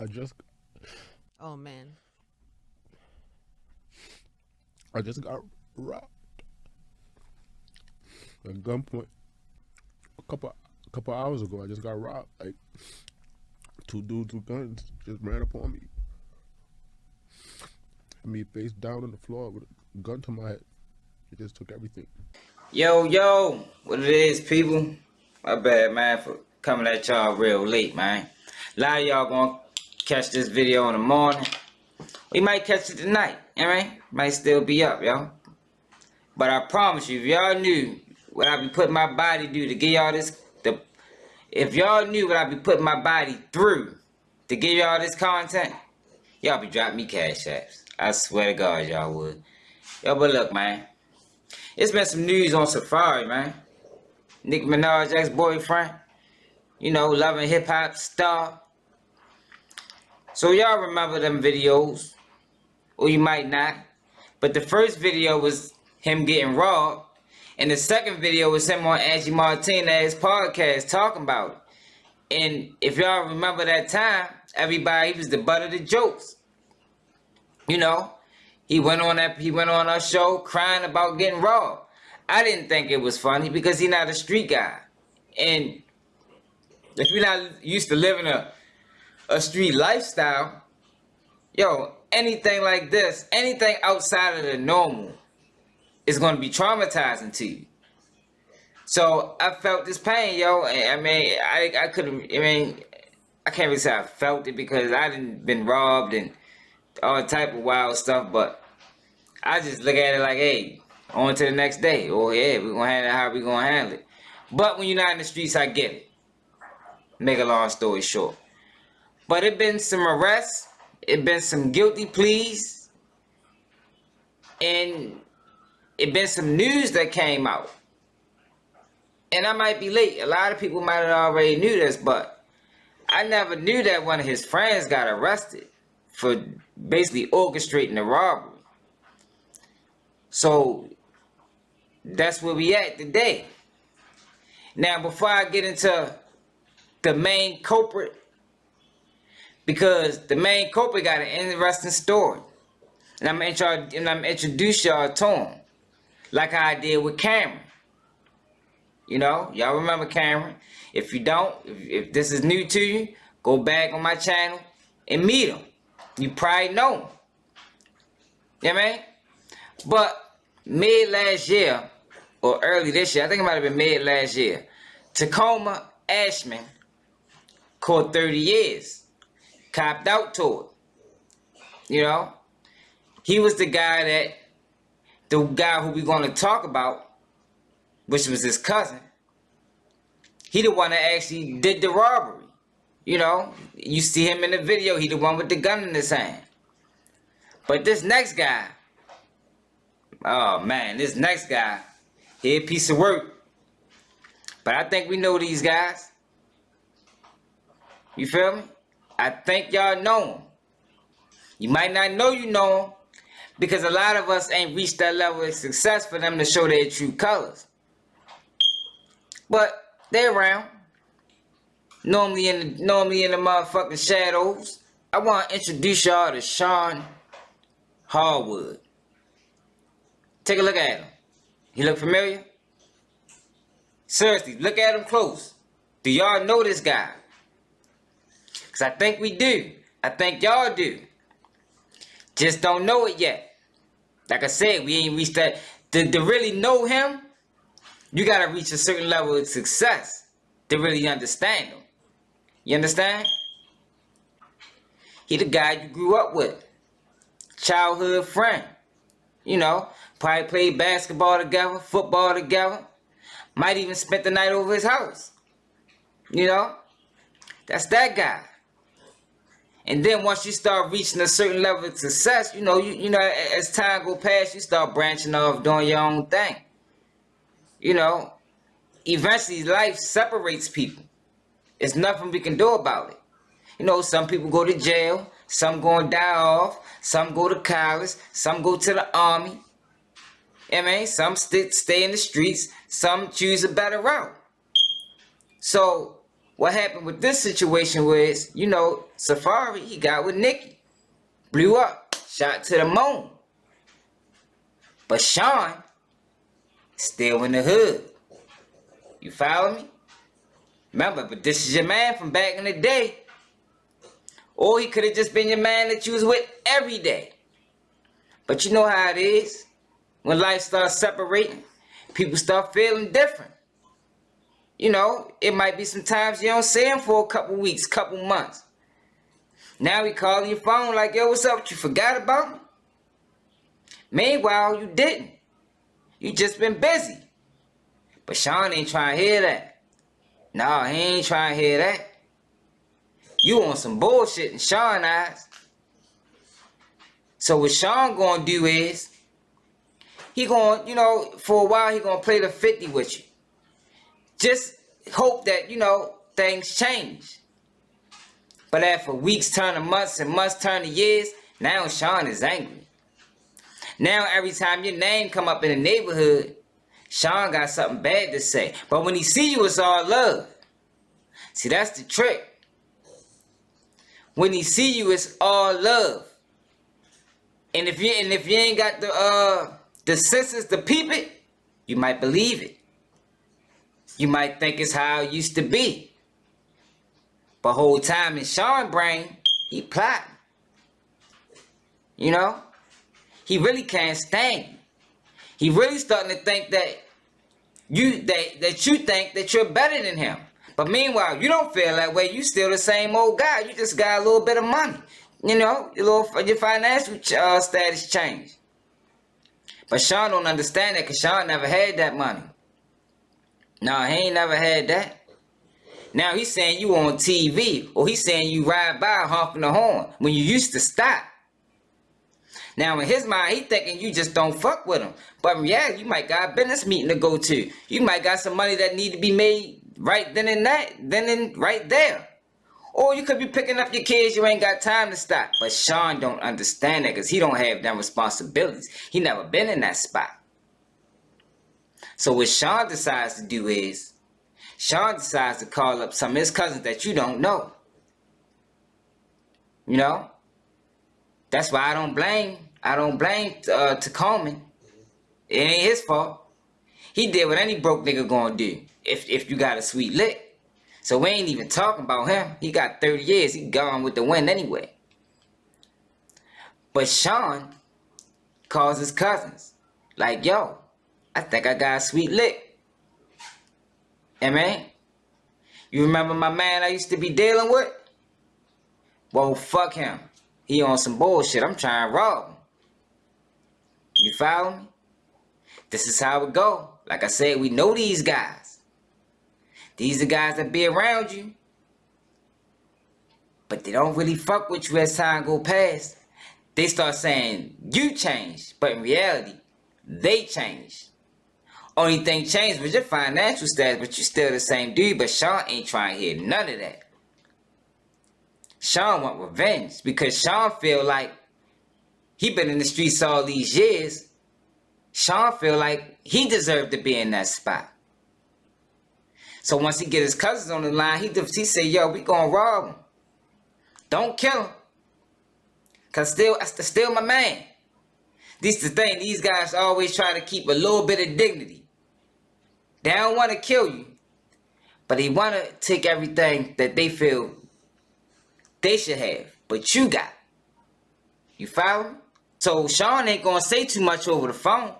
I just Oh man. got robbed at gunpoint a couple hours ago. I just got robbed. Like two dudes with guns just ran up on me. Had me face down on the floor with a gun to my head. It just took everything. Yo, what it is, people? My bad, man, for coming at y'all real late, man. A lot of y'all gonna catch this video in the morning. We might catch it tonight, alright? Might still be up, yo. But I promise you, if y'all knew what I be putting my body through to give y'all this, if y'all knew what I be putting my body through to give y'all this content, y'all be dropping me cash apps. I swear to God, y'all would. Yo, but look, man. It's been some news on Safari, man. Nicki Minaj ex-boyfriend. You know, loving hip-hop star. So y'all remember them videos. Or you might not. But the first video was him getting robbed. And the second video was him on Angie Martinez podcast talking about it. And if y'all remember that time, everybody, he was the butt of the jokes. You know, he went on our show crying about getting robbed. I didn't think it was funny because he's not a street guy. And if you're not used to living a street lifestyle, yo, anything like this, anything outside of the normal is going to be traumatizing to you. So I felt this pain, yo. I mean, I can't really say I felt it because I didn't been robbed and all type of wild stuff, but I just look at it like, hey, on to the next day. Or, yeah, we're going to handle it how we going to handle it. But when you're not in the streets, I get it. Make a long story short. But it been some arrests. It been some guilty pleas. And it been some news that came out. And I might be late. A lot of people might have already knew this, but I never knew that one of his friends got arrested for basically orchestrating the robbery. So that's where we at today. Now, before I get into the main culprit, because the main culprit got an interesting story, and I'm gonna introduce y'all to him, like I did with Cameron. You know, y'all remember Cameron. If you don't, if this is new to you, go back on my channel and meet him. You probably know him. You know what I mean? But mid last year, or early this year, I think it might have been mid last year, Tacoma Ashman caught 30 years. Copped out to it. You know? He was the guy who we're going to talk about, which was his cousin. He the one that actually did the robbery. You know? You see him in the video, he the one with the gun in his hand. But this next guy, oh man, this next guy, he a piece of work. But I think we know these guys. You feel me? I think y'all know them. You might not know you know them because a lot of us ain't reached that level of success for them to show their true colors. But they're around. Normally in the motherfucking shadows. I want to introduce y'all to Shawn Harewood. Take a look at him. He look familiar? Seriously, look at him close. Do y'all know this guy? Because I think we do. I think y'all do. Just don't know it yet. Like I said, we ain't reached that. To really know him, you got to reach a certain level of success to really understand him. You understand? He the guy you grew up with. Childhood friend. You know, probably played basketball together, football together. Might even spent the night over his house. You know? That's that guy. And then once you start reaching a certain level of success, you know, as time go past, you start branching off, doing your own thing. You know, eventually life separates people. There's nothing we can do about it. You know, some people go to jail, some gonna die off, some go to college, some go to the army. You know what I mean? Some stay in the streets, some choose a better route. So, what happened with this situation was, you know, Safaree, he got with NICKI. Blew up. Shot to the moon. But Shawn still in the hood. You follow me? Remember, but this is your man from back in the day. Or he could have just been your man that you was with every day. But you know how it is. When life starts separating, people start feeling different. You know, it might be sometimes you don't see him for a couple weeks, couple months. Now he calling your phone like, yo, what's up? You forgot about me? Meanwhile, you didn't. You just been busy. But Shawn ain't trying to hear that. Nah, he ain't trying to hear that. You on some bullshit in Shawn's eyes. So what Shawn gonna do is, he gonna, you know, for a while he gonna play the 50 with you. Just hope that, you know, things change. But after weeks turn to months and months turn to years, now Shawn is angry. Now every time your name come up in the neighborhood, Shawn got something bad to say. But when he see you, it's all love. See, that's the trick. When he see you, it's all love. And if you ain't got the senses to peep it, you might believe it. You might think it's how it used to be. But whole time in Shawn's brain, he plotting. You know? He really can't stand you. He really starting to think that you think that you're better than him. But meanwhile, you don't feel that way. You still the same old guy. You just got a little bit of money. You know, your financial status changed. But Shawn don't understand that because Shawn never had that money. No, he ain't never had that. Now he's saying you on TV, or he's saying you ride by honking the horn when you used to stop. Now in his mind, he thinking you just don't fuck with him. But in reality, you might got a business meeting to go to. You might got some money that need to be made right then and right there. Or you could be picking up your kids, you ain't got time to stop. But Shawn don't understand that because he don't have them responsibilities. He never been in that spot. So what Shawn decides to do is, Shawn decides to call up some of his cousins that you don't know. You know? That's why I don't blame Tacoma. It ain't his fault. He did what any broke nigga gonna do if you got a sweet lick. So we ain't even talking about him. He got 30 years. He gone with the wind anyway. But Shawn calls his cousins. Like, yo, I think I got a sweet lick. Hey, man. You remember my man I used to be dealing with? Well, fuck him. He on some bullshit. I'm trying to rob him. You follow me? This is how it go. Like I said, we know these guys. These are guys that be around you. But they don't really fuck with you as time go past. They start saying, you changed. But in reality, they changed. Only thing changed was your financial status, but you still the same dude. But Shawn ain't trying to hear none of that. Shawn want revenge because Shawn feel like he been in the streets all these years. Shawn feel like he deserved to be in that spot. So once he get his cousins on the line, he say, yo, we gonna rob him. Don't kill him. Cause still my man. This is the thing, these guys always try to keep a little bit of dignity. They don't want to kill you, but they want to take everything that they feel they should have, but you got. You follow me? So Shawn ain't gonna say too much over the phone.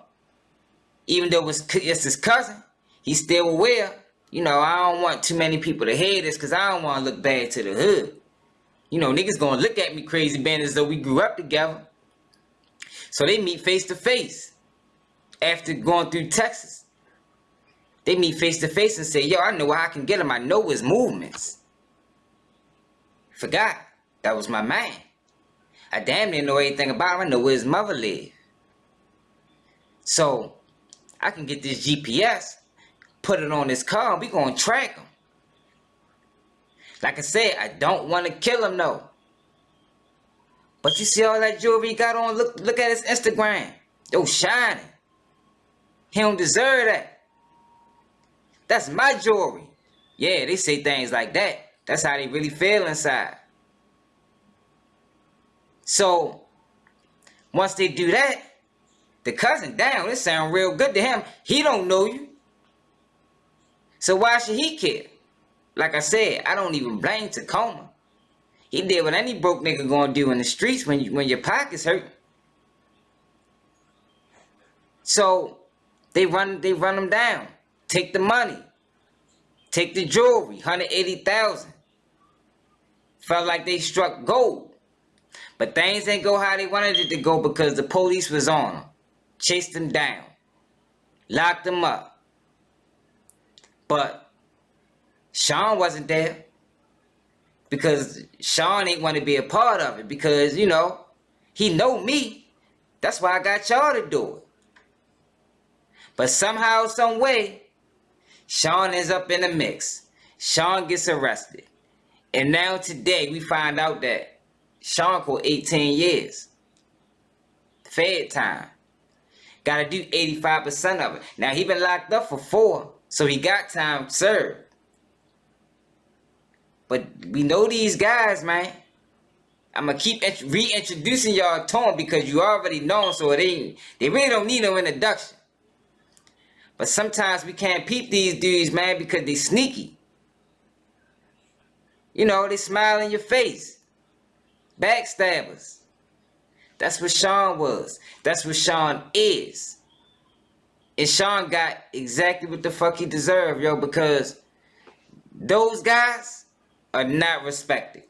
Even though it's his cousin, he's still aware. You know, I don't want too many people to hear this because I don't want to look bad to the hood. You know, niggas gonna look at me crazy being as though we grew up together. So they meet face to face after going through Texas. They meet face to face and say, yo, I know how I can get him. I know his movements. Forgot. That was my man. I damn didn't know anything about him. I know where his mother lived. So, I can get this GPS, put it on his car, and we gonna track him. Like I said, I don't want to kill him, though. But you see all that jewelry he got on? Look at his Instagram. Yo, shining. He don't deserve that. That's my jewelry. Yeah, they say things like that. That's how they really feel inside. So, once they do that, the cousin, damn, it sound real good to him. He don't know you. So why should he care? Like I said, I don't even blame Tacoma. He did what any broke nigga gonna do in the streets when your pockets hurt. So they run him down. Take the money. Take the jewelry, 180,000. Felt like they struck gold. But things didn't go how they wanted it to go because the police was on them. Chased them down. Locked them up. But Shawn wasn't there. Because Shawn ain't want to be a part of it. Because, you know, he know me. That's why I got y'all to do it. But somehow, some way, Shawn ends up in the mix. Shawn gets arrested. And now today, we find out that Shawn caught 18 years. Fed time. Gotta do 85% of it. Now, he been locked up for 4. So he got time served. But we know these guys, man. I'm going to keep reintroducing y'all to them because you already know them, so they really don't need no introduction. But sometimes we can't peep these dudes, man, because they sneaky. You know, they smile in your face. Backstabbers. That's what Shawn was. That's what Shawn is. And Shawn got exactly what the fuck he deserved, yo, because those guys are not respected.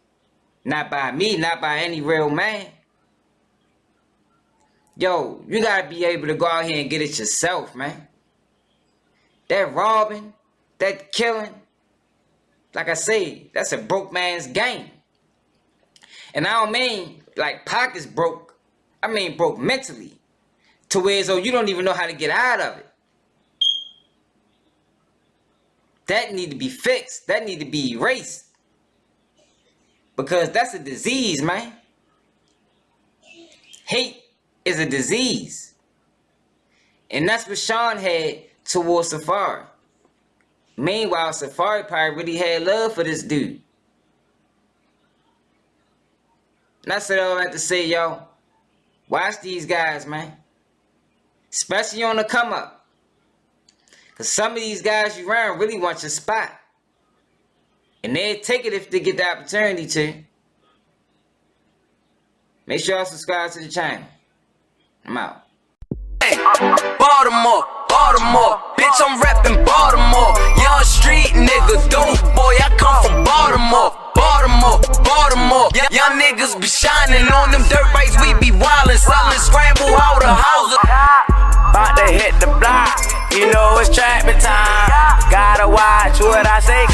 Not by me, not by any real man. Yo, you gotta be able to go out here and get it yourself, man. That robbing, that killing, like I say, that's a broke man's game. And I don't mean like pockets broke. I mean broke mentally. To where as though you don't even know how to get out of it. That need to be fixed. That need to be erased. Because that's a disease, man. Hate is a disease. And that's what Shawn had towards Safaree. Meanwhile, Safaree probably really had love for this dude. And I said all that to say, yo, watch these guys, man. Especially on the come up. Because some of these guys you around really want your spot. And they'll take it if they get the opportunity to. Make sure y'all subscribe to the channel. I'm out. Hey, Baltimore, Baltimore, bitch, I'm rapping Baltimore. Young street nigga, dope boy, I come from Baltimore. Baltimore, Baltimore, young niggas be shining on them dirt bikes, we be wildin', selling scramble out the houses. About to hit the block, you know it's trapping time. Gotta watch what I say.